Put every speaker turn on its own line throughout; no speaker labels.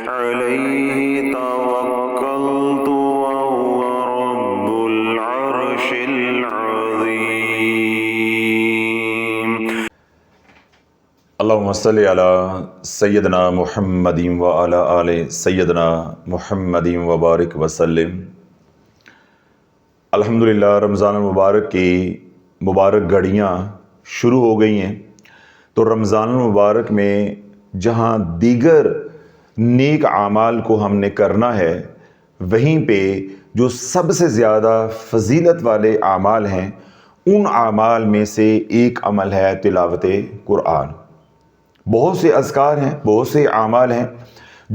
عليه توكلت وهو رب العرش العظيم.
اللهم صل علی سیدنا محمد وعلی آل سیدنا محمد وبارک وسلم. الحمدللہ رمضان المبارک کی مبارک گھڑیاں شروع ہو گئی ہیں. تو رمضان المبارک میں جہاں دیگر نیک اعمال کو ہم نے کرنا ہے، وہیں پہ جو سب سے زیادہ فضیلت والے اعمال ہیں، ان اعمال میں سے ایک عمل ہے تلاوت قرآن. بہت سے اذکار ہیں، بہت سے اعمال ہیں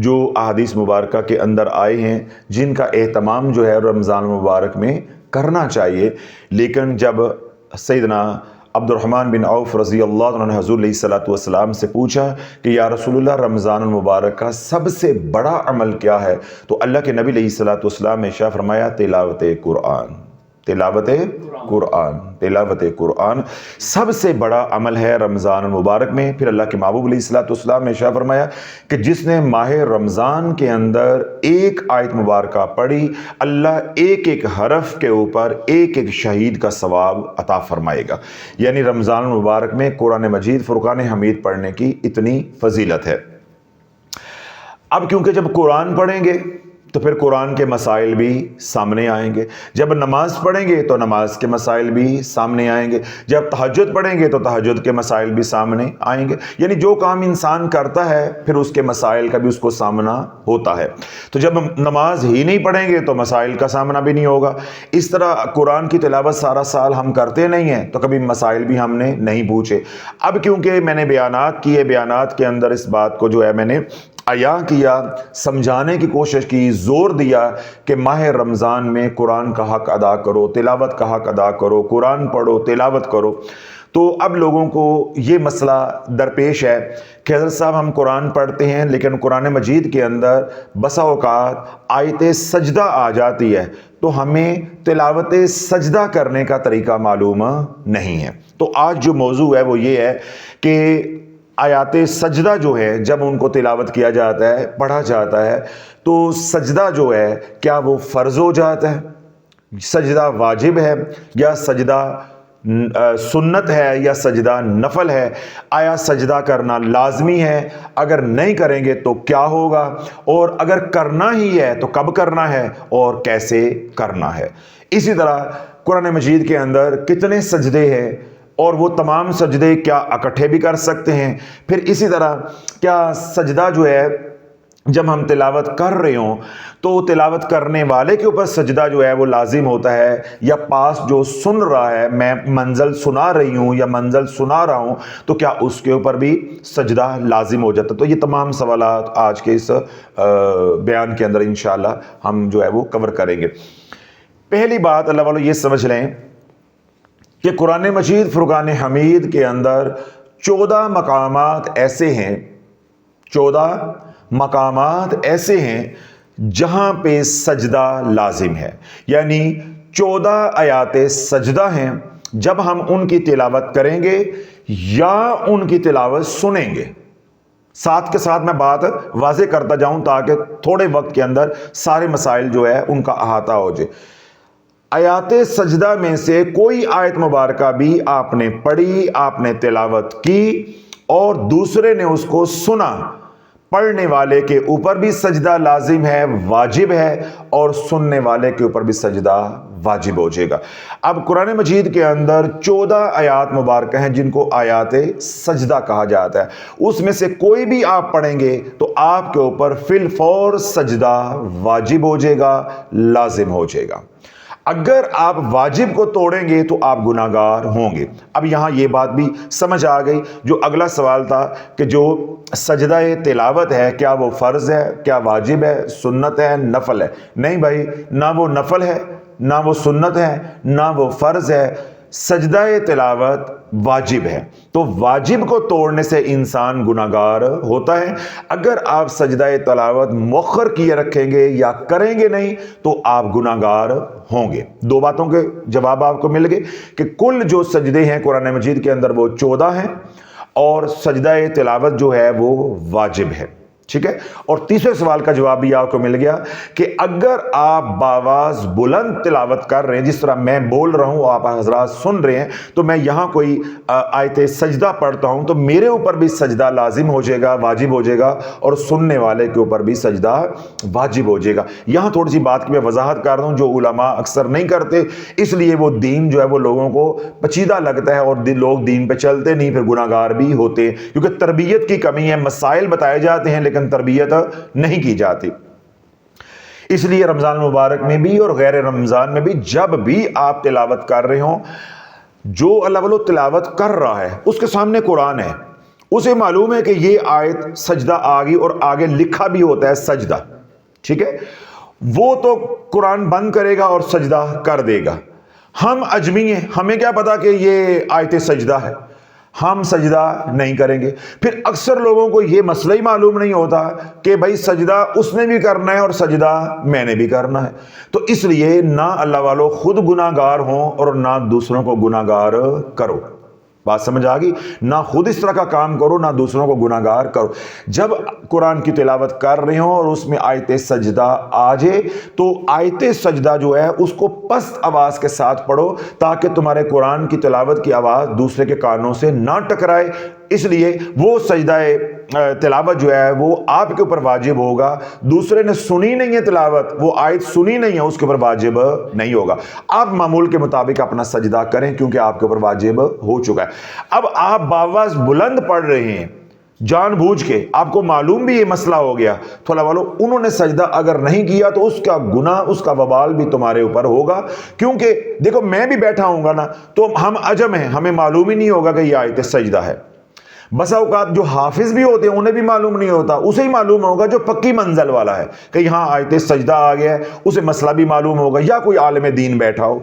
جو احادیث مبارکہ کے اندر آئے ہیں، جن کا اہتمام جو ہے رمضان المبارک میں کرنا چاہیے. لیکن جب سیدنا عبد الرحمن بن عوف رضی اللہ عنہ نے حضور علیہ الصلوۃ والسلام سے پوچھا کہ یا رسول اللہ، رمضان المبارک کا سب سے بڑا عمل کیا ہے؟ تو اللہ کے نبی علیہ الصلوۃ والسلام نے ارشاد فرمایا تلاوت قرآن. تلاوت قرآن، تلاوت قرآن سب سے بڑا عمل ہے رمضان المبارک میں. پھر اللہ کے محبوب علیہ الصلوۃ والسلام نے ارشاد فرمایا کہ جس نے ماہ رمضان کے اندر ایک آیت مبارکہ پڑھی، اللہ ایک ایک حرف کے اوپر ایک ایک شہید کا ثواب عطا فرمائے گا. یعنی رمضان المبارک میں قرآن مجید فرقان حمید پڑھنے کی اتنی فضیلت ہے. اب کیونکہ جب قرآن پڑھیں گے تو پھر قرآن کے مسائل بھی سامنے آئیں گے. جب نماز پڑھیں گے تو نماز کے مسائل بھی سامنے آئیں گے. جب تہجد پڑھیں گے تو تہجد کے مسائل بھی سامنے آئیں گے. یعنی جو کام انسان کرتا ہے پھر اس کے مسائل کا بھی اس کو سامنا ہوتا ہے. تو جب نماز ہی نہیں پڑھیں گے تو مسائل کا سامنا بھی نہیں ہوگا. اس طرح قرآن کی تلاوت سارا سال ہم کرتے نہیں ہیں تو کبھی مسائل بھی ہم نے نہیں پوچھے. اب کیونکہ میں نے بیانات کیے، بیانات کے اندر اس بات کو جو ہے میں نے عیاں کیا، سمجھانے کی کوشش کی، زور دیا کہ ماہ رمضان میں قرآن کا حق ادا کرو، تلاوت کا حق ادا کرو، قرآن پڑھو، تلاوت کرو. تو اب لوگوں کو یہ مسئلہ درپیش ہے کہ حضرت صاحب ہم قرآن پڑھتے ہیں لیکن قرآن مجید کے اندر بسا اوقات آیت سجدہ آ جاتی ہے تو ہمیں تلاوت سجدہ کرنے کا طریقہ معلوم نہیں ہے. تو آج جو موضوع ہے وہ یہ ہے کہ آیات سجدہ جو ہے جب ان کو تلاوت کیا جاتا ہے، پڑھا جاتا ہے، تو سجدہ جو ہے کیا وہ فرض ہو جاتا ہے، سجدہ واجب ہے، یا سجدہ سنت ہے، یا سجدہ نفل ہے؟ آیا سجدہ کرنا لازمی ہے؟ اگر نہیں کریں گے تو کیا ہوگا؟ اور اگر کرنا ہی ہے تو کب کرنا ہے اور کیسے کرنا ہے؟ اسی طرح قرآن مجید کے اندر کتنے سجدے ہیں اور وہ تمام سجدے کیا اکٹھے بھی کر سکتے ہیں؟ پھر اسی طرح کیا سجدہ جو ہے جب ہم تلاوت کر رہے ہوں تو تلاوت کرنے والے کے اوپر سجدہ جو ہے وہ لازم ہوتا ہے، یا پاس جو سن رہا ہے، میں منزل سنا رہی ہوں یا منزل سنا رہا ہوں تو کیا اس کے اوپر بھی سجدہ لازم ہو جاتا ہے؟ تو یہ تمام سوالات آج کے اس بیان کے اندر انشاءاللہ ہم جو ہے وہ کور کریں گے. پہلی بات اللہ والوں یہ سمجھ لیں کہ قرآن مجید فرقان حمید کے اندر 14 مقامات ایسے ہیں جہاں پہ سجدہ لازم ہے. یعنی 14 آیات سجدہ ہیں. جب ہم ان کی تلاوت کریں گے یا ان کی تلاوت سنیں گے، ساتھ کے ساتھ میں بات واضح کرتا جاؤں تاکہ تھوڑے وقت کے اندر سارے مسائل جو ہے ان کا احاطہ ہو جائے. آیات سجدہ میں سے کوئی آیت مبارکہ بھی آپ نے پڑھی، آپ نے تلاوت کی اور دوسرے نے اس کو سنا، پڑھنے والے کے اوپر بھی سجدہ لازم ہے، واجب ہے، اور سننے والے کے اوپر بھی سجدہ واجب ہو جائے گا. اب قرآن مجید کے اندر 14 آیات مبارکہ ہیں جن کو آیات سجدہ کہا جاتا ہے. اس میں سے کوئی بھی آپ پڑھیں گے تو آپ کے اوپر فی الفور سجدہ واجب ہو جائے گا، لازم ہو جائے گا. اگر آپ واجب کو توڑیں گے تو آپ گناہگار ہوں گے. اب یہاں یہ بات بھی سمجھ آ گئی. جو اگلا سوال تھا کہ جو سجدہ تلاوت ہے کیا وہ فرض ہے، کیا واجب ہے، سنت ہے، نفل ہے؟ نہیں بھائی، نہ وہ نفل ہے، نہ وہ سنت ہے، نہ وہ فرض ہے. سجدہ تلاوت واجب ہے. تو واجب کو توڑنے سے انسان گناہگار ہوتا ہے. اگر آپ سجدہ تلاوت مؤخر کیے رکھیں گے یا کریں گے نہیں تو آپ گناہگار ہوں گے. دو باتوں کے جواب آپ کو مل گئے کہ کل جو سجدے ہیں قرآن مجید کے اندر وہ 14 ہیں اور سجدہ تلاوت جو ہے وہ واجب ہے. ٹھیک ہے. اور تیسرے سوال کا جواب بھی آپ کو مل گیا کہ اگر آپ باواز بلند تلاوت کر رہے ہیں جس طرح میں بول رہا ہوں آپ حضرات سن رہے ہیں تو میں یہاں کوئی آیت سجدہ پڑھتا ہوں تو میرے اوپر بھی سجدہ لازم ہو جائے گا, واجب ہو جائے گا, اور سننے والے کے اوپر بھی سجدہ واجب ہو جائے گا. یہاں تھوڑی سی بات کی میں وضاحت کر رہا ہوں جو علماء اکثر نہیں کرتے, اس لیے وہ دین جو ہے وہ لوگوں کو پیچیدہ لگتا ہے اور لوگ دین پہ چلتے نہیں, پھر گناہ گار بھی ہوتے ہیں کیونکہ تربیت کی کمی ہے. مسائل بتائے جاتے ہیں لیکن تربیت نہیں کی جاتی. اس لیے رمضان مبارک میں بھی اور غیر رمضان میں بھی جب بھی آپ تلاوت کر رہے ہوں, جو اللہ والو تلاوت کر رہا ہے اس کے سامنے قرآن ہے, اسے معلوم ہے کہ یہ آیت سجدہ آگی اور آگے لکھا بھی ہوتا ہے سجدہ, ٹھیک ہے, وہ تو قرآن بند کرے گا اور سجدہ کر دے گا. ہم اجمی ہیں, ہمیں کیا پتا کہ یہ آیت سجدہ ہے, ہم سجدہ نہیں کریں گے. پھر اکثر لوگوں کو یہ مسئلہ ہی معلوم نہیں ہوتا کہ بھائی سجدہ اس نے بھی کرنا ہے اور سجدہ میں نے بھی کرنا ہے. تو اس لیے نہ اللہ والوں خود گناہ گار ہوں اور نہ دوسروں کو گناہ گار کرو. بات سمجھ آ گئی؟ نہ خود اس طرح کا کام کرو نہ دوسروں کو گناہ گار کرو. جب قرآن کی تلاوت کر رہے ہوں اور اس میں آیت سجدہ آ جائے تو آیت سجدہ جو ہے اس کو پست آواز کے ساتھ پڑھو تاکہ تمہارے قرآن کی تلاوت کی آواز دوسرے کے کانوں سے نہ ٹکرائے. اس لیے وہ سجدہ تلاوت جو ہے وہ آپ کے اوپر واجب ہوگا. دوسرے نے سنی نہیں ہے تلاوت, وہ آیت سنی نہیں ہے, اس کے اوپر واجب نہیں ہوگا. آپ معمول کے مطابق اپنا سجدہ کریں کیونکہ آپ کے اوپر واجب ہو چکا ہے. اب آپ باواز بلند پڑھ رہے ہیں جان بوجھ کے, آپ کو معلوم بھی یہ مسئلہ ہو گیا تو اللہ والو انہوں نے سجدہ اگر نہیں کیا تو اس کا گناہ, اس کا وبال بھی تمہارے اوپر ہوگا. کیونکہ دیکھو میں بھی بیٹھا ہوں گا نا تو ہم عجم ہیں, ہمیں معلوم ہی نہیں ہوگا کہ یہ آیت سجدہ ہے. بسا اوقات جو حافظ بھی ہوتے ہیں انہیں بھی معلوم نہیں ہوتا, اسے ہی معلوم ہوگا جو پکی منزل والا ہے کہ یہاں آیت سجدہ آ گیا ہے, اسے مسئلہ بھی معلوم ہوگا یا کوئی عالم دین بیٹھا ہو.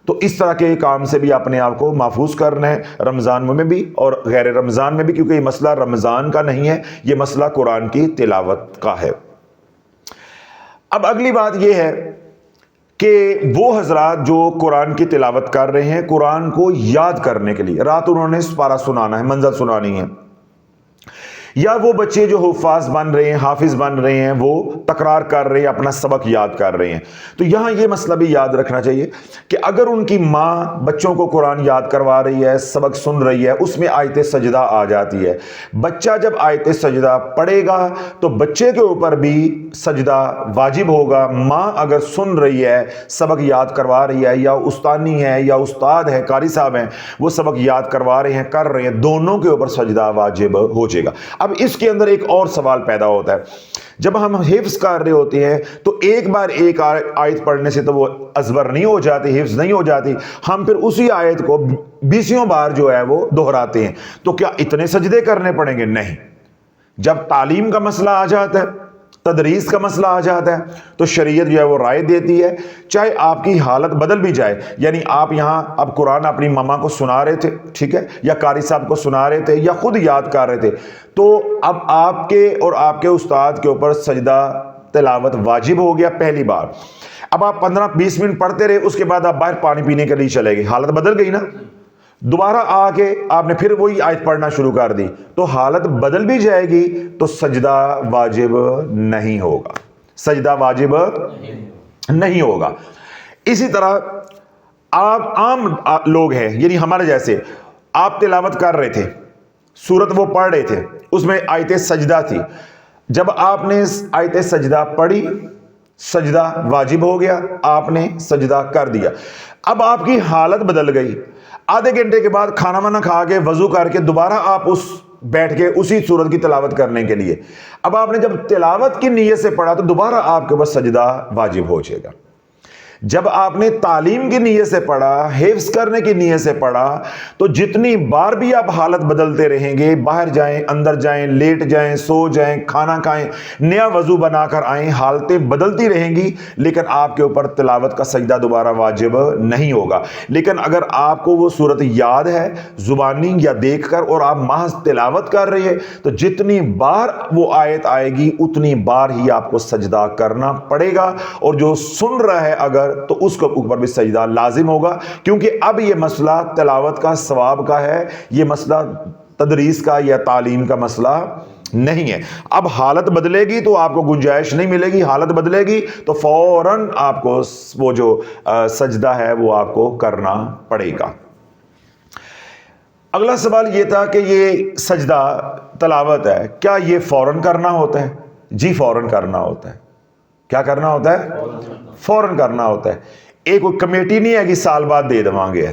تو اس طرح کے کام سے بھی اپنے آپ کو محفوظ کرنا ہے رمضان میں بھی اور غیر رمضان میں بھی, کیونکہ یہ مسئلہ رمضان کا نہیں ہے, یہ مسئلہ قرآن کی تلاوت کا ہے. اب اگلی بات یہ ہے کہ وہ حضرات جو قرآن کی تلاوت کر رہے ہیں قرآن کو یاد کرنے کے لیے, رات انہوں نے سپارہ سنانا ہے, منزل سنانی ہے, یا وہ بچے جو حفاظ بن رہے ہیں, حافظ بن رہے ہیں, وہ تکرار کر رہے ہیں, اپنا سبق یاد کر رہے ہیں, تو یہاں یہ مسئلہ بھی یاد رکھنا چاہیے کہ اگر ان کی ماں بچوں کو قرآن یاد کروا رہی ہے, سبق سن رہی ہے, اس میں آیت سجدہ آ جاتی ہے, بچہ جب آیت سجدہ پڑھے گا تو بچے کے اوپر بھی سجدہ واجب ہوگا. ماں اگر سن رہی ہے, سبق یاد کروا رہی ہے, یا استانی ہے یا استاد ہے, قاری صاحب ہیں, وہ سبق یاد کروا رہے ہیں, کر رہے ہیں, دونوں کے اوپر سجدہ واجب ہو جائے گا. اب اس کے اندر ایک اور سوال پیدا ہوتا ہے, جب ہم حفظ کر رہے ہوتے ہیں تو ایک بار ایک آیت پڑھنے سے تو وہ ازبر نہیں ہو جاتی, حفظ نہیں ہو جاتی, ہم پھر اسی آیت کو 20 بار جو ہے وہ دہراتے ہیں. تو کیا اتنے سجدے کرنے پڑیں گے؟ نہیں. جب تعلیم کا مسئلہ آ جاتا ہے, تدریس کا مسئلہ آ جاتا ہے تو شریعت جو ہے وہ رائے دیتی ہے, چاہے آپ کی حالت بدل بھی جائے, یعنی آپ یہاں اب قرآن اپنی ماما کو سنا رہے تھے, ٹھیک ہے, یا قاری صاحب کو سنا رہے تھے یا خود یاد کر رہے تھے, تو اب آپ کے اور آپ کے استاد کے اوپر سجدہ تلاوت واجب ہو گیا پہلی بار. اب آپ 15-20 منٹ پڑھتے رہے, اس کے بعد آپ باہر پانی پینے کے لیے چلے گئے, حالت بدل گئی نا. دوبارہ آ کے آپ نے پھر وہی آیت پڑھنا شروع کر دی تو حالت بدل بھی جائے گی, تو سجدہ واجب نہیں ہوگا, سجدہ واجب نہیں ہوگا. اسی طرح آپ عام لوگ ہیں, یعنی ہمارے جیسے, آپ تلاوت کر رہے تھے, سورت وہ پڑھ رہے تھے, اس میں آیت سجدہ تھی, جب آپ نے آیت سجدہ پڑھی سجدہ واجب ہو گیا, آپ نے سجدہ کر دیا. اب آپ کی حالت بدل گئی, آدھے گھنٹے کے بعد کھانا وانا کھا کے وضو کر کے دوبارہ آپ بیٹھ کے اسی سورت کی تلاوت کرنے کے لیے, اب آپ نے جب تلاوت کی نیت سے پڑھا تو دوبارہ آپ کے اوپر سجدہ واجب ہو جائے گا. جب آپ نے تعلیم کی نیت سے پڑھا, حفظ کرنے کی نیت سے پڑھا, تو جتنی بار بھی آپ حالت بدلتے رہیں گے, باہر جائیں, اندر جائیں, لیٹ جائیں, سو جائیں, کھانا کھائیں, نیا وضو بنا کر آئیں, حالتیں بدلتی رہیں گی, لیکن آپ کے اوپر تلاوت کا سجدہ دوبارہ واجب نہیں ہوگا. لیکن اگر آپ کو وہ صورت یاد ہے زبانی یا دیکھ کر اور آپ محض تلاوت کر رہے ہیں, تو جتنی بار وہ آیت آئے گی اتنی بار ہی آپ کو سجدہ کرنا پڑے گا, اور جو سن رہا ہے اگر تو اس کے اوپر بھی سجدہ لازم ہوگا, کیونکہ اب یہ مسئلہ تلاوت کا ثواب کا ہے, یہ مسئلہ تدریس کا یا تعلیم کا مسئلہ نہیں ہے۔ اب حالت بدلے گی تو آپ کو گنجائش نہیں ملے گی، حالت بدلے گی تو فوراً آپ کو وہ جو سجدہ ہے وہ آپ کو کرنا پڑے گا۔ اگلا سوال یہ تھا کہ یہ سجدہ تلاوت ہے، کیا یہ فوراً کرنا ہوتا ہے؟ جی فوراً کرنا ہوتا ہے۔ کیا کرنا ہوتا ہے؟ فوراً کرنا ہوتا ہے۔ ایک کوئی کمیٹی نہیں ہے کہ سال بعد دے دیں گے۔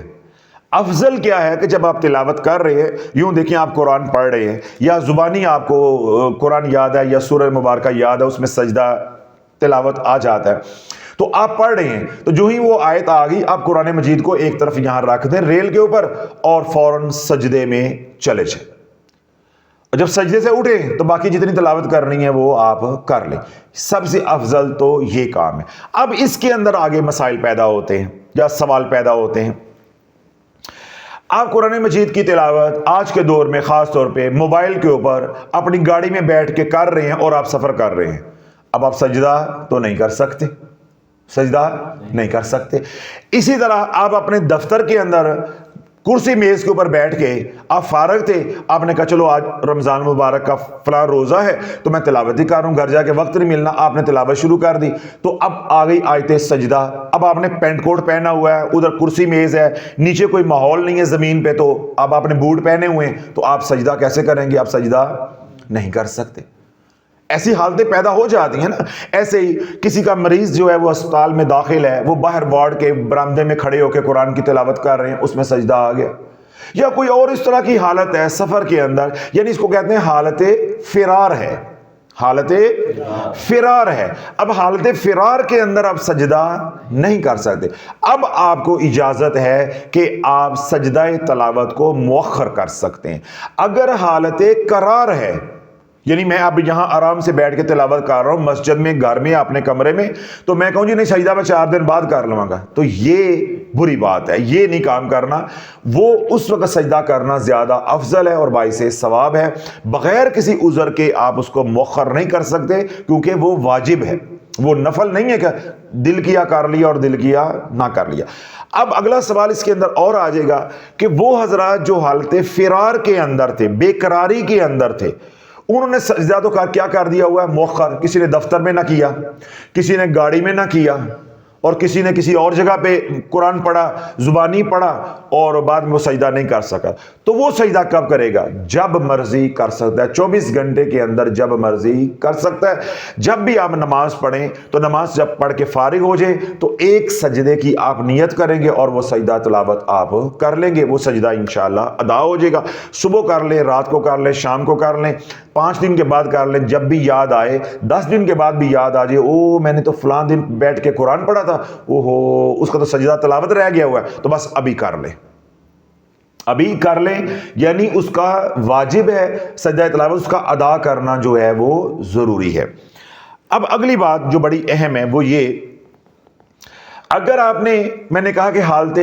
افضل کیا ہے کہ جب آپ تلاوت کر رہے ہیں، یوں دیکھیں آپ قرآن پڑھ رہے ہیں یا زبانی آپ کو قرآن یاد ہے یا سورہ مبارکہ یاد ہے، اس میں سجدہ تلاوت آ جاتا ہے، تو آپ پڑھ رہے ہیں تو جو ہی وہ آیت آ گئی آپ قرآن مجید کو ایک طرف یہاں رکھ دیں ریل کے اوپر اور فوراً سجدے میں چلے جائیں، اور جب سجدے سے اٹھیں تو باقی جتنی تلاوت کرنی ہے وہ آپ کر لیں۔ سب سے افضل تو یہ کام ہے۔ اب اس کے اندر آگے مسائل پیدا ہوتے ہیں یا سوال پیدا ہوتے ہیں۔ آپ قرآن مجید کی تلاوت آج کے دور میں خاص طور پہ موبائل کے اوپر اپنی گاڑی میں بیٹھ کے کر رہے ہیں اور آپ سفر کر رہے ہیں، اب آپ سجدہ تو نہیں کر سکتے، سجدہ نہیں کر سکتے۔ اسی طرح آپ اپنے دفتر کے اندر کرسی میز کے اوپر بیٹھ کے آپ فارغ تھے، آپ نے کہا چلو آج رمضان مبارک کا فلاں روزہ ہے تو میں تلاوت ہی کر رہا ہوں، گھر جا کے وقت نہیں ملنا، آپ نے تلاوت شروع کر دی تو اب آ گئی آیت سجدہ۔ اب آپ نے پینٹ کوٹ پہنا ہوا ہے، ادھر کرسی میز ہے، نیچے کوئی ماحول نہیں ہے زمین پہ، تو اب آپ نے بوٹ پہنے ہوئے ہیں تو آپ سجدہ کیسے کریں گے؟ آپ سجدہ نہیں کر سکتے۔ ایسی حالتیں پیدا ہو جاتی ہیں نا۔ ایسے ہی کسی کا مریض جو ہے وہ اسپتال میں داخل ہے، وہ باہر وارڈ کے برآمدے میں کھڑے ہو کے قرآن کی تلاوت کر رہے ہیں، اس میں سجدہ آ گیا، یا کوئی اور اس طرح کی حالت ہے سفر کے اندر، یعنی اس کو کہتے ہیں حالت فرار ہے، حالت فرار ہے۔ اب حالت فرار کے اندر آپ سجدہ نہیں کر سکتے۔ اب آپ کو اجازت ہے کہ آپ سجدہ تلاوت کو مؤخر کر سکتے ہیں۔ اگر حالت قرار ہے، یعنی میں اب یہاں آرام سے بیٹھ کے تلاوت کر رہا ہوں مسجد میں، گھر میں، اپنے کمرے میں، تو میں کہوں جی نہیں سجدہ میں 4 دن بعد کر لوں گا، تو یہ بری بات ہے، یہ نہیں کام کرنا۔ وہ اس وقت سجدہ کرنا زیادہ افضل ہے اور باعث ثواب ہے۔ بغیر کسی عذر کے آپ اس کو مؤخر نہیں کر سکتے کیونکہ وہ واجب ہے، وہ نفل نہیں ہے کہ دل کیا کر لیا اور دل کیا نہ کر لیا۔ اب اگلا سوال اس کے اندر اور آ جائے گا کہ وہ حضرات جو حالت فرار کے اندر تھے، بے قراری کے اندر تھے، انہوں نے سجدہ تو کیا کر دیا ہوا ہے مؤخر، کسی نے دفتر میں نہ کیا، کسی نے گاڑی میں نہ کیا، اور کسی نے کسی اور جگہ پہ قرآن پڑھا، زبانی پڑھا اور بعد میں وہ سجدہ نہیں کر سکا، تو وہ سجدہ کب کرے گا؟ جب مرضی کر سکتا ہے، 24 گھنٹے کے اندر جب مرضی کر سکتا ہے۔ جب بھی آپ نماز پڑھیں تو نماز جب پڑھ کے فارغ ہو جائے تو ایک سجدے کی آپ نیت کریں گے اور وہ سجدہ تلاوت آپ کر لیں گے، وہ سجدہ انشاءاللہ ادا ہو جائے گا۔ صبح کر لیں، رات کو کر لیں، شام کو کر لیں، 5 دن کے بعد کر لیں، جب بھی یاد آئے، 10 دن کے بعد بھی یاد آ جائے، او میں نے تو فلاں دن بیٹھ کے قرآن پڑھا تھا، اوہو اس کا تو سجدہ تلاوت رہ گیا ہوا ہے، تو بس ابھی کر لیں، ابھی کر لیں، یعنی اس کا واجب ہے سجدہ تلاوت، اس کا ادا کرنا جو ہے وہ ضروری ہے۔ اب اگلی بات جو بڑی اہم ہے وہ یہ، اگر آپ نے، میں نے کہا کہ حالت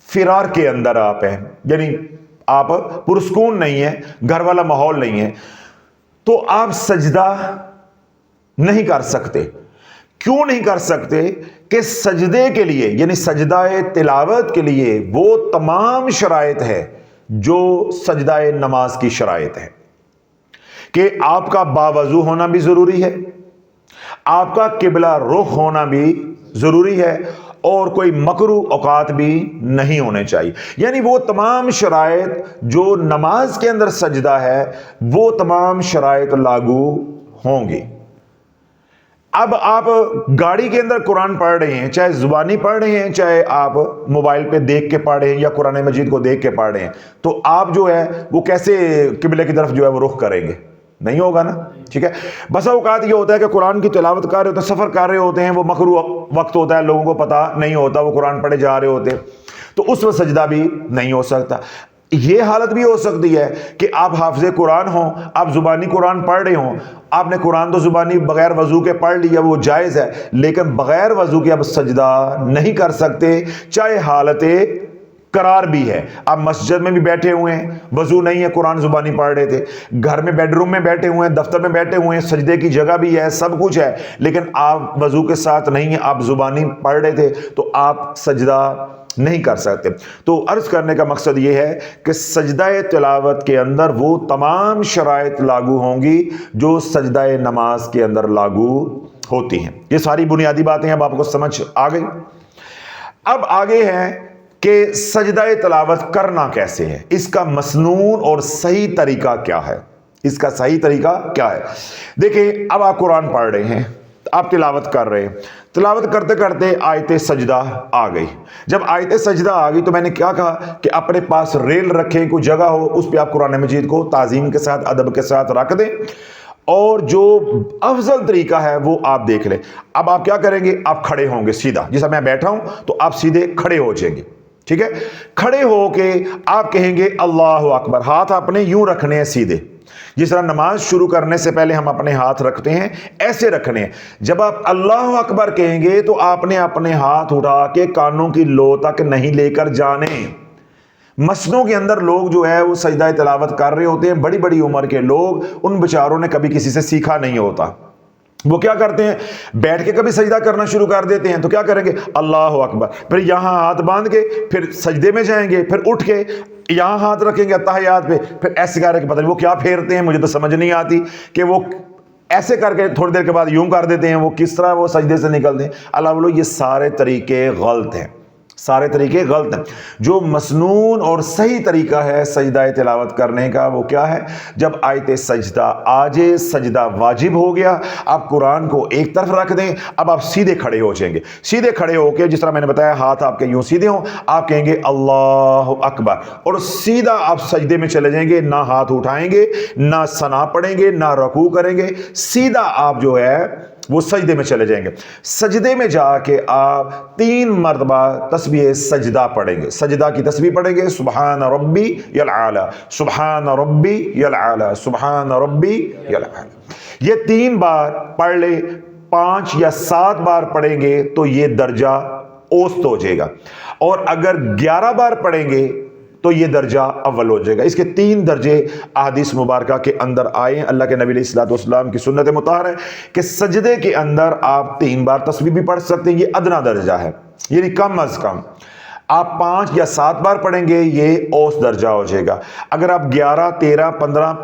فرار کے اندر آپ ہیں، یعنی آپ پرسکون نہیں ہیں، گھر والا ماحول نہیں ہے، تو آپ سجدہ نہیں کر سکتے۔ کیوں نہیں کر سکتے؟ کہ سجدے کے لیے، یعنی سجدہ تلاوت کے لیے وہ تمام شرائط ہے جو سجدہ نماز کی شرائط ہے، کہ آپ کا باوضو ہونا بھی ضروری ہے، آپ کا قبلہ رخ ہونا بھی ضروری ہے، اور کوئی مکروہ اوقات بھی نہیں ہونے چاہیے۔ یعنی وہ تمام شرائط جو نماز کے اندر سجدہ ہے وہ تمام شرائط لاگو ہوں گی۔ اب آپ گاڑی کے اندر قرآن پڑھ رہے ہیں، چاہے زبانی پڑھ رہے ہیں، چاہے آپ موبائل پہ دیکھ کے پڑھ رہے ہیں یا قرآن مجید کو دیکھ کے پڑھ رہے ہیں، تو آپ جو ہے وہ کیسے قبلے کی طرف جو ہے وہ رخ کریں گے؟ نہیں ہوگا نا، ٹھیک ہے۔ بسا اوقات یہ ہوتا ہے کہ قرآن کی تلاوت کر رہے ہوتے ہیں، سفر کر رہے ہوتے ہیں، وہ مکروہ وقت ہوتا ہے، لوگوں کو پتہ نہیں ہوتا، وہ قرآن پڑھے جا رہے ہوتے ہیں، تو اس وقت سجدہ بھی نہیں ہو سکتا۔ یہ حالت بھی ہو سکتی ہے کہ آپ حافظ قرآن ہوں، آپ زبانی قرآن پڑھ رہے ہوں، آپ نے قرآن تو زبانی بغیر وضو کے پڑھ لیا، وہ جائز ہے، لیکن بغیر وضو کے اب سجدہ نہیں کر سکتے، چاہے حالت قرار بھی ہے. آپ مسجد میں بھی بیٹھے ہوئے ہیں, وضو نہیں ہے, قرآن زبانی پڑھ رہے تھے, گھر میں بیڈ روم میں بیٹھے ہوئے ہیں, دفتر میں بیٹھے ہوئے ہیں, سجدے کی جگہ بھی ہے, سب کچھ ہے, لیکن آپ وضو کے ساتھ نہیں ہیں, آپ زبانی پڑھ رہے تھے, تو آپ سجدہ نہیں کر سکتے. تو عرض کرنے کا مقصد یہ ہے کہ سجدہ تلاوت کے اندر وہ تمام شرائط لاگو ہوں گی جو سجدہ نماز کے اندر لاگو ہوتی ہیں. یہ ساری بنیادی باتیں اب آپ کو سمجھ آ گئی. اب آگے ہے کہ سجدہ تلاوت کرنا کیسے ہے, اس کا مسنون اور صحیح طریقہ کیا ہے, اس کا صحیح طریقہ کیا ہے. دیکھیں, اب آپ قرآن پڑھ رہے ہیں, آپ تلاوت کر رہے ہیں, تلاوت کرتے کرتے آیت سجدہ آ گئی. جب آیت سجدہ آ گئی تو میں نے کیا کہا کہ اپنے پاس ریل رکھیں, کوئی جگہ ہو اس پہ آپ قرآن مجید کو تعظیم کے ساتھ, ادب کے ساتھ رکھ دیں, اور جو افضل طریقہ ہے وہ آپ دیکھ لیں. اب آپ کیا کریں گے, آپ کھڑے ہوں گے سیدھا, جیسا میں بیٹھا ہوں تو آپ سیدھے کھڑے ہو جائیں گے. ٹھیک ہے, کھڑے ہو کے آپ کہیں گے اللہ اکبر. ہاتھ اپنے یوں رکھنے ہیں سیدھے, جس طرح نماز شروع کرنے سے پہلے ہم اپنے ہاتھ رکھتے ہیں ایسے رکھنے ہیں. جب آپ اللہ اکبر کہیں گے تو آپ نے اپنے ہاتھ اٹھا کے کانوں کی لو تک نہیں لے کر جانے. مسجدوں کے اندر لوگ جو ہے وہ سجدہ تلاوت کر رہے ہوتے ہیں, بڑی بڑی عمر کے لوگ, ان بیچاروں نے کبھی کسی سے سیکھا نہیں ہوتا. وہ کیا کرتے ہیں, بیٹھ کے کبھی سجدہ کرنا شروع کر دیتے ہیں, تو کیا کریں گے اللہ اکبر, پھر یہاں ہاتھ باندھ کے پھر سجدے میں جائیں گے, پھر اٹھ کے یہاں ہاتھ رکھیں گے التحیات پہ, پھر ایسے کر کے پتہ نہیں وہ کیا پھیرتے ہیں, مجھے تو سمجھ نہیں آتی کہ وہ ایسے کر کے تھوڑی دیر کے بعد یوں کر دیتے ہیں, وہ کس طرح وہ سجدے سے نکلتے ہیں. اللہ بولو یہ سارے طریقے غلط ہیں, سارے طریقے غلط ہیں. جو مسنون اور صحیح طریقہ ہے سجدہ تلاوت کرنے کا وہ کیا ہے, جب آیت سجدہ آ جائے, سجدہ واجب ہو گیا, آپ قرآن کو ایک طرف رکھ دیں, اب آپ سیدھے کھڑے ہو جائیں گے. سیدھے کھڑے ہو کے جس طرح میں نے بتایا ہاتھ آپ کے یوں سیدھے ہوں, آپ کہیں گے اللہ اکبر, اور سیدھا آپ سجدے میں چلے جائیں گے, نہ ہاتھ اٹھائیں گے, نہ ثنا پڑھیں گے, نہ رکوع کریں گے, سیدھا آپ جو ہے وہ سجدے میں چلے جائیں گے. سجدے میں جا کے آپ 3 مرتبہ تسبیح سجدہ پڑھیں گے. سجدہ کی تسبیح پڑھیں گے سبحان ربی العالی, سبحان ربی العالی, سبحان ربی العالی. یہ 3 بار پڑھ لے, 5 یا 7 بار پڑھیں گے تو یہ درجہ اوسط ہو جائے گا, اور اگر 11 بار پڑھیں گے تو یہ درجہ اول ہو جائے گا. اس کے 3 درجے احادیث مبارکہ کے اندر آئے ہیں. اللہ کے نبی علیہ الصلوۃ والسلام کی سنت مطہر ہے کہ سجدے کے اندر آپ 3 بار تسبیح بھی پڑھ سکتے ہیں, یہ ادنا درجہ ہے, یعنی کم از کم. آپ 5 یا 7 بار پڑھیں گے یہ اوسط درجہ ہو جائے گا. اگر آپ 11, 13, 15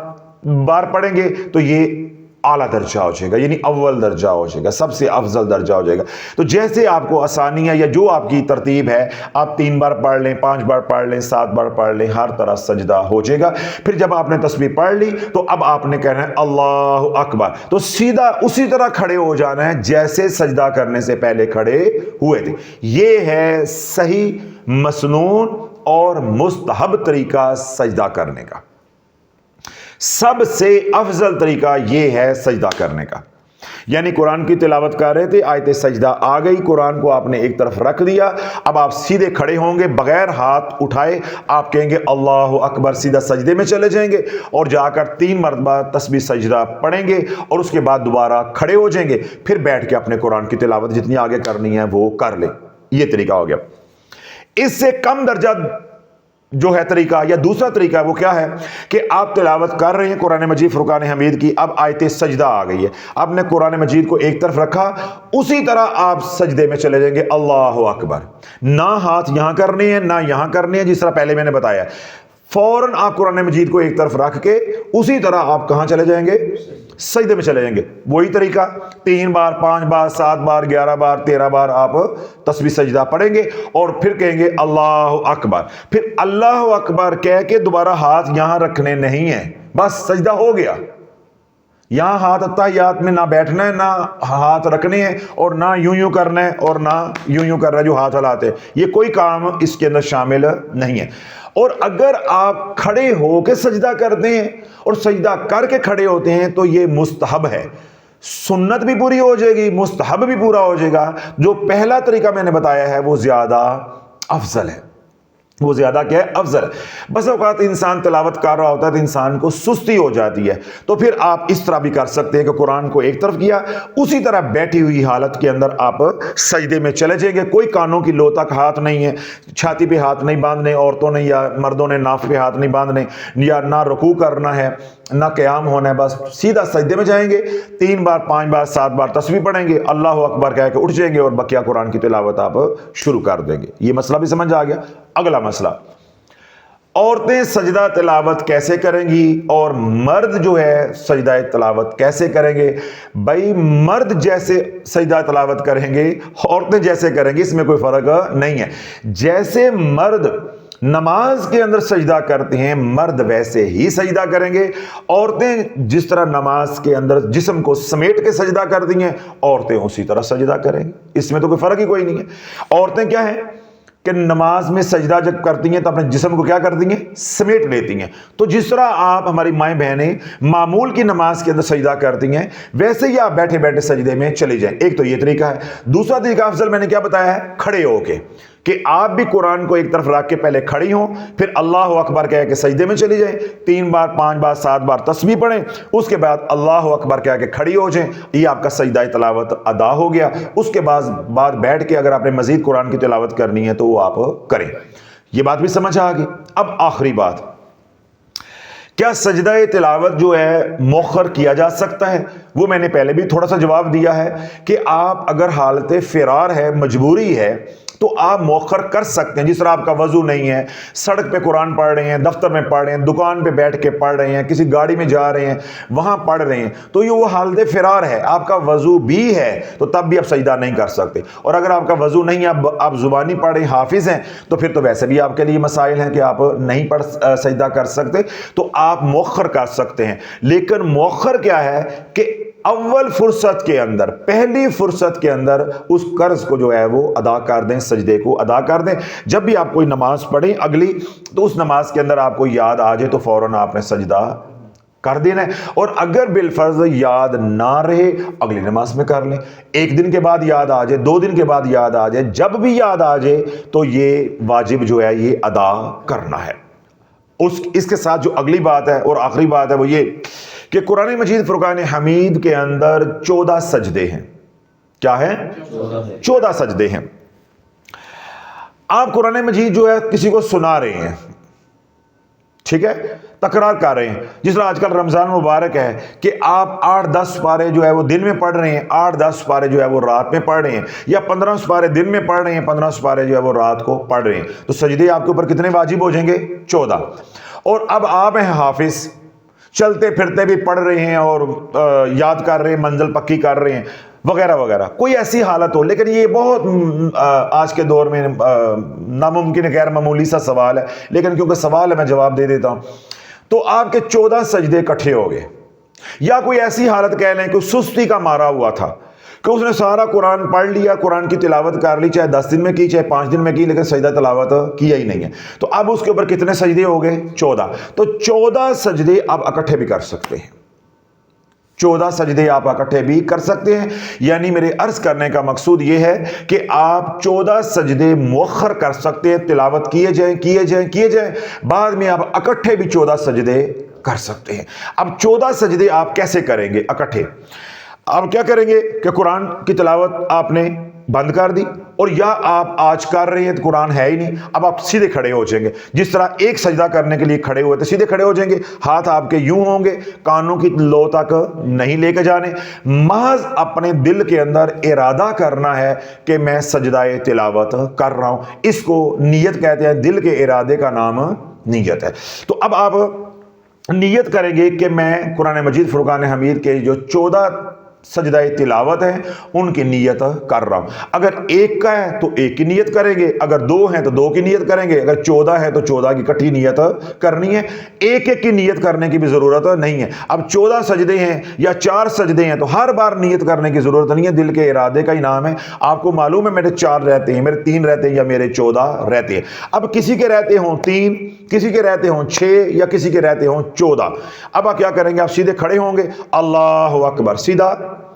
بار پڑھیں گے تو یہ اعلیٰ درجہ ہو جائے گا, یعنی اول درجہ ہو جائے گا, سب سے افضل درجہ ہو جائے گا. تو جیسے آپ کو آسانی ہے یا جو آپ کی ترتیب ہے, آپ 3 بار پڑھ لیں, 5 بار پڑھ لیں, 7 بار پڑھ لیں, ہر طرح سجدہ ہو جائے گا. پھر جب آپ نے تسبیح پڑھ لی تو اب آپ نے کہنا ہے اللہ اکبر, تو سیدھا اسی طرح کھڑے ہو جانا ہے جیسے سجدہ کرنے سے پہلے کھڑے ہوئے تھے. یہ ہے صحیح, مسنون اور مستحب طریقہ سجدہ کرنے کا. سب سے افضل طریقہ یہ ہے سجدہ کرنے کا. یعنی قرآن کی تلاوت کر رہے تھے, آیت سجدہ آ گئی, قرآن کو آپ نے ایک طرف رکھ دیا, اب آپ سیدھے کھڑے ہوں گے بغیر ہاتھ اٹھائے, آپ کہیں گے اللہ اکبر, سیدھا سجدے میں چلے جائیں گے, اور جا کر 3 مرتبہ تسبیح سجدہ پڑھیں گے, اور اس کے بعد دوبارہ کھڑے ہو جائیں گے, پھر بیٹھ کے اپنے قرآن کی تلاوت جتنی آگے کرنی ہے وہ کر لیں. یہ طریقہ ہو گیا. اس سے کم درجہ جو ہے طریقہ یا دوسرا طریقہ ہے وہ کیا ہے کہ آپ تلاوت کر رہے ہیں قرآن مجید فرقان حمید کی, اب آیت سجدہ آ گئی ہے, آپ نے قرآن مجید کو ایک طرف رکھا, اسی طرح آپ سجدے میں چلے جائیں گے اللہ اکبر. نہ ہاتھ یہاں کرنے ہیں نہ یہاں کرنے ہیں, جس طرح پہلے میں نے بتایا. فوراً آپ قرآن مجید کو ایک طرف رکھ کے اسی طرح آپ کہاں چلے جائیں گے, سجدے میں چلے جائیں گے. وہی طریقہ 3 بار, 5 بار, 7 بار, 11 بار, 13 بار آپ تسبیح سجدہ پڑھیں گے, اور پھر کہیں گے اللہ اکبر. پھر اللہ اکبر کہہ کے دوبارہ ہاتھ یہاں رکھنے نہیں ہیں, بس سجدہ ہو گیا. یہاں ہاتھ التحیات میں نہ بیٹھنا ہے, نہ ہاتھ رکھنے ہیں, اور نہ یوں کرنا ہے, اور نہ یوں کرنا ہے جو ہاتھ ہلاتے ہیں. یہ کوئی کام اس کے اندر شامل نہیں ہے. اور اگر آپ کھڑے ہو کے سجدہ کرتے ہیں اور سجدہ کر کے کھڑے ہوتے ہیں تو یہ مستحب ہے. سنت بھی پوری ہو جائے گی, مستحب بھی پورا ہو جائے گا. جو پہلا طریقہ میں نے بتایا ہے وہ زیادہ افضل ہے. وہ زیادہ کیا ہے؟ افضل ہے۔ بس اوقات انسان تلاوت کر رہا ہوتا ہے تو انسان کو سستی ہو جاتی ہے، تو پھر آپ اس طرح بھی کر سکتے ہیں کہ قرآن کو ایک طرف کیا، اسی طرح بیٹھی ہوئی حالت کے اندر آپ سجدے میں چلے جائیں گے۔ کوئی کانوں کی لو تک ہاتھ نہیں ہے، چھاتی پہ ہاتھ نہیں باندھنے عورتوں نے یا مردوں نے، ناف پہ ہاتھ نہیں باندھنے، یا نہ رکوع کرنا ہے نہ قیام ہونا ہے، بس سیدھا سجدے میں جائیں گے، 3 بار 5 بار 7 بار تسبیح پڑھیں گے، اللہ اکبر کہہ کے اٹھ جائیں گے اور بقیہ قرآن کی تلاوت آپ شروع کر دیں گے۔ یہ مسئلہ بھی سمجھ آ گیا۔ اگلا مسئلہ، عورتیں سجدہ تلاوت کیسے کریں گی اور مرد جو ہے سجدہ تلاوت کیسے کریں گے؟ بھائی مرد جیسے سجدہ تلاوت کریں گے عورتیں جیسے کریں گے، اس میں کوئی فرق نہیں ہے۔ جیسے مرد نماز کے اندر سجدہ کرتے ہیں مرد ویسے ہی سجدہ کریں گے، عورتیں جس طرح نماز کے اندر جسم کو سمیٹ کے سجدہ کرتی ہیں عورتیں اسی طرح سجدہ کریں گی، اس میں تو کوئی فرق ہی کوئی نہیں ہے۔ عورتیں کیا ہیں کہ نماز میں سجدہ جب کرتی ہیں تو اپنے جسم کو کیا کرتی ہیں؟ سمیٹ لیتی ہیں۔ تو جس طرح آپ ہماری مائیں بہنیں معمول کی نماز کے اندر سجدہ کرتی ہیں ویسے ہی آپ بیٹھے بیٹھے سجدے میں چلی جائیں۔ ایک تو یہ طریقہ ہے۔ دوسرا طریقہ افضل میں نے کیا بتایا ہے؟ کھڑے ہو کے، کہ آپ بھی قرآن کو ایک طرف رکھ کے پہلے کھڑی ہوں، پھر اللہ اکبر کہہ کے سجدے میں چلی جائیں، 3 بار 5 بار 7 بار تسبیح پڑھیں، اس کے بعد اللہ اکبر کہہ کے کھڑی ہو جائیں، یہ آپ کا سجدہ تلاوت ادا ہو گیا۔ اس کے بعد بیٹھ کے اگر آپ نے مزید قرآن کی تلاوت کرنی ہے تو وہ آپ کریں۔ یہ بات بھی سمجھ آ گئی۔ اب آخری بات، کیا سجدہ تلاوت جو ہے مؤخر کیا جا سکتا ہے؟ وہ میں نے پہلے بھی تھوڑا سا جواب دیا ہے کہ آپ اگر حالت فرار ہے، مجبوری ہے، تو آپ مؤخر کر سکتے ہیں۔ جس طرح آپ کا وضو نہیں ہے، سڑک پہ قرآن پڑھ رہے ہیں، دفتر میں پڑھ رہے ہیں، دکان پہ بیٹھ کے پڑھ رہے ہیں، کسی گاڑی میں جا رہے ہیں وہاں پڑھ رہے ہیں، تو یہ وہ حالت فرار ہے، آپ کا وضو بھی ہے تو تب بھی آپ سجدہ نہیں کر سکتے۔ اور اگر آپ کا وضو نہیں ہے، آپ زبانی پڑھ رہے ہیں، حافظ ہیں، تو پھر تو ویسے بھی آپ کے لیے مسائل ہیں کہ آپ نہیں سجدہ کر سکتے، تو آپ مؤخر کر سکتے ہیں۔ لیکن مؤخر کیا ہے کہ اول فرصت کے اندر، پہلی فرصت کے اندر اس قرض کو جو ہے وہ ادا کر دیں، سجدے کو ادا کر دیں۔ جب بھی آپ کوئی نماز پڑھیں اگلی، تو اس نماز کے اندر آپ کو یاد آ جائے تو فوراً آپ نے سجدہ کر دینا ہے، اور اگر بالفرض یاد نہ رہے اگلی نماز میں کر لیں۔ 1 دن کے بعد یاد آ جائے، 2 دن کے بعد یاد آ جائے، جب بھی یاد آ جائے تو یہ واجب جو ہے یہ ادا کرنا ہے۔ اس کے ساتھ جو اگلی بات ہے اور آخری بات ہے وہ یہ کہ قرآن مجید فرقان حمید کے اندر 14 سجدے ہیں۔ کیا ہے؟ 14 سجدے ہیں۔ آپ قرآن مجید جو ہے کسی کو سنا رہے ہیں، ٹھیک ہے، تکرار کر رہے ہیں۔ جس طرح آج کل رمضان مبارک ہے کہ آپ 8-10 پارے جو ہے وہ دن میں پڑھ رہے ہیں، 8-10 پارے جو ہے وہ رات میں پڑھ رہے ہیں، یا 15 پارے دن میں پڑھ رہے ہیں، 15 پارے جو ہے وہ رات کو پڑھ رہے ہیں، تو سجدے آپ کے اوپر کتنے واجب ہو جائیں گے؟ 14۔ اور اب آپ ہیں حافظ، چلتے پھرتے بھی پڑھ رہے ہیں اور یاد کر رہے ہیں، منزل پکی کر رہے ہیں وغیرہ وغیرہ، کوئی ایسی حالت ہو، لیکن یہ بہت آج کے دور میں ناممکن غیر معمولی سا سوال ہے، لیکن کیونکہ سوال ہے میں جواب دے دیتا ہوں۔ تو آپ کے 14 سجدے اکٹھے ہو گئے، یا کوئی ایسی حالت کہہ لیں کہ سستی کا مارا ہوا تھا کہ اس نے سارا قرآن پڑھ لیا، قرآن کی تلاوت کر لی، چاہے 10 دن میں کی چاہے 5 دن میں کی، لیکن سجدہ تلاوت کیا ہی نہیں ہے، تو اب اس کے اوپر کتنے سجدے ہو گئے؟ 14۔ تو 14 سجدے آپ اکٹھے بھی کر سکتے ہیں، 14 سجدے آپ اکٹھے بھی کر سکتے ہیں۔ یعنی میرے عرض کرنے کا مقصود یہ ہے کہ آپ 14 سجدے مؤخر کر سکتے ہیں، تلاوت کیے جائیں، بعد میں آپ اکٹھے بھی 14 سجدے کر سکتے ہیں۔ اب 14 سجدے آپ کیسے کریں گے اکٹھے؟ آپ کیا کریں گے کہ قرآن کی تلاوت آپ نے بند کر دی، اور یا آپ آج کر رہے ہیں تو قرآن ہے ہی نہیں، اب آپ سیدھے کھڑے ہو جائیں گے، جس طرح ایک سجدہ کرنے کے لیے کھڑے ہوئے تھے سیدھے کھڑے ہو جائیں گے، ہاتھ آپ کے یوں ہوں گے، کانوں کی لو تک نہیں لے کے جانے، محض اپنے دل کے اندر ارادہ کرنا ہے کہ میں سجدہ تلاوت کر رہا ہوں۔ اس کو نیت کہتے ہیں، دل کے ارادے کا نام نیت ہے۔ تو اب آپ نیت کریں گے کہ میں قرآن مجید فرقان حمید کے جو 14 سجدہ تلاوت ہیں ان کی نیت کر رہا ہوں۔ اگر ایک کا ہے تو ایک کی نیت کریں گے، اگر 2 ہیں تو 2 کی نیت کریں گے، اگر 14 ہے تو 14 کی اکٹھی نیت کرنی ہے، ایک کی نیت کرنے کی بھی ضرورت نہیں ہے۔ اب 14 سجدے ہیں یا 4 سجدے ہیں تو ہر بار نیت کرنے کی ضرورت نہیں ہے، دل کے ارادے کا ہی نام ہے۔ آپ کو معلوم ہے میرے 4 رہتے ہیں، میرے 3 رہتے ہیں یا میرے 14 رہتے ہیں۔ اب کسی کے رہتے ہوں 3، کسی کے رہتے ہوں 6 یا کسی کے رہتے ہوں 14، اب آپ کیا کریں گے؟ آپ سیدھے کھڑے ہوں گے، اللہ اکبر، سیدھا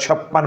56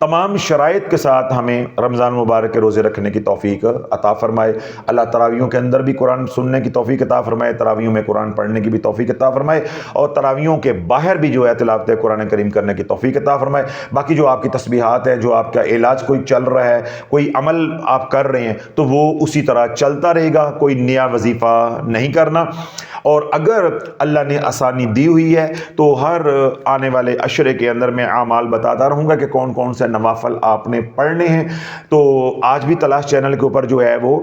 تمام شرائط کے ساتھ ہمیں رمضان مبارک کے روزے رکھنے کی توفیق عطا فرمائے۔ اللہ تراویحوں کے اندر بھی قرآن سننے کی توفیق عطا فرمائے، تراویحوں میں قرآن پڑھنے کی بھی توفیق عطا فرمائے، اور تراویحوں کے باہر بھی جو ہے تلاوت قرآن کریم کرنے کی توفیق عطا فرمائے۔ باقی جو آپ کی تسبیحات ہیں، جو آپ کا علاج کوئی چل رہا ہے، کوئی عمل آپ کر رہے ہیں، تو وہ اسی طرح چلتا رہے گا، کوئی نیا وظیفہ نہیں کرنا۔ اور اگر اللہ نے آسانی دی ہوئی ہے تو ہر آنے والے عشرے کے اندر میں اعمال بتاتا رہوں گا کہ کون کون سے نوافل آپ نے پڑھنے ہیں۔ تو آج بھی تلاش چینل کے اوپر جو ہے وہ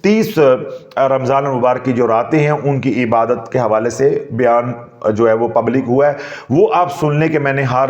30 رمضان المبارک کی جو راتیں ہیں ان کی عبادت کے حوالے سے بیان جو ہے وہ پبلک ہوا ہے، وہ آپ سن لیں کہ میں نے ہر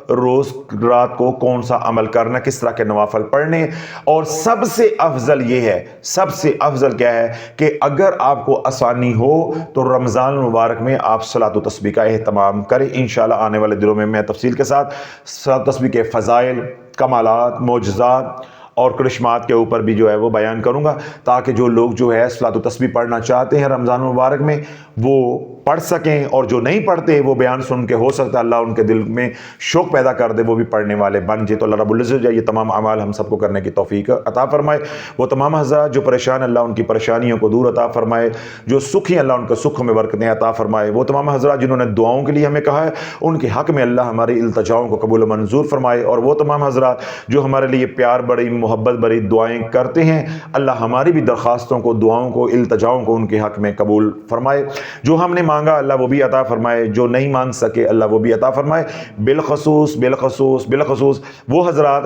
روز رات کو کون سا عمل کرنا، کس طرح کے نوافل پڑھنے۔ اور سب سے افضل یہ ہے، سب سے افضل کیا ہے کہ اگر آپ کو آسانی ہو تو رمضان المبارک میں آپ صلاۃ و تسبیح کا اہتمام کریں۔ انشاءاللہ آنے والے دنوں میں تفصیل کے ساتھ صلاۃ و تسبیح کے فضائل، کمالات، معجزات اور کرشمات کے اوپر بھی جو ہے وہ بیان کروں گا، تاکہ جو لوگ جو ہے صلاۃ و تسبیح پڑھنا چاہتے ہیں رمضان مبارک میں وہ پڑھ سکیں، اور جو نہیں پڑھتے وہ بیان سن کے ہو سکتا ہے اللہ ان کے دل میں شوق پیدا کر دے، وہ بھی پڑھنے والے بن جائے۔ تو اللہ رب العزت یہ تمام اعمال ہم سب کو کرنے کی توفیق عطا فرمائے۔ وہ تمام حضرات جو پریشان، اللہ ان کی پریشانیوں کو دور عطا فرمائے، جو سکھی اللہ ان کے سکھ میں برکتیں عطا فرمائے۔ وہ تمام حضرات جنہوں نے دعاؤں کے لیے ہمیں کہا ہے ان کے حق میں اللہ ہماری التجاؤں کو قبول و منظور فرمائے، اور وہ تمام حضرات جو ہمارے لیے پیار بڑی محبت بڑی دعائیں کرتے ہیں، اللہ ہماری بھی درخواستوں کو، دعاؤں کو، التجاؤں کو ان کے حق میں قبول فرمائے۔ جو ہم نے مانگا اللہ وہ بھی عطا فرمائے، جو نہیں مانگ سکے اللہ وہ بھی عطا فرمائے۔ بالخصوص وہ حضرات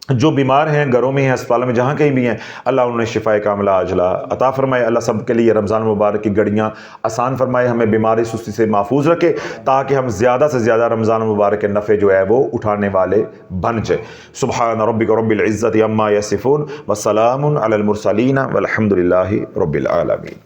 جو بیمار ہیں، گھروں میں ہیں، اسپتالوں میں، جہاں کہیں بھی ہیں، اللہ انہیں شفاء کاملہ عاجلہ عطا فرمائے۔ اللہ سب کے لیے رمضان مبارک کی گھڑیاں آسان فرمائے، ہمیں بیماری سستی سے محفوظ رکھے، تاکہ ہم زیادہ سے زیادہ رمضان مبارک کے نفع جو ہے وہ اٹھانے والے بن جائے۔ سبحان ربک رب العزت عما یصفون وسلام علی المرسلین والحمد للہ رب العالمین۔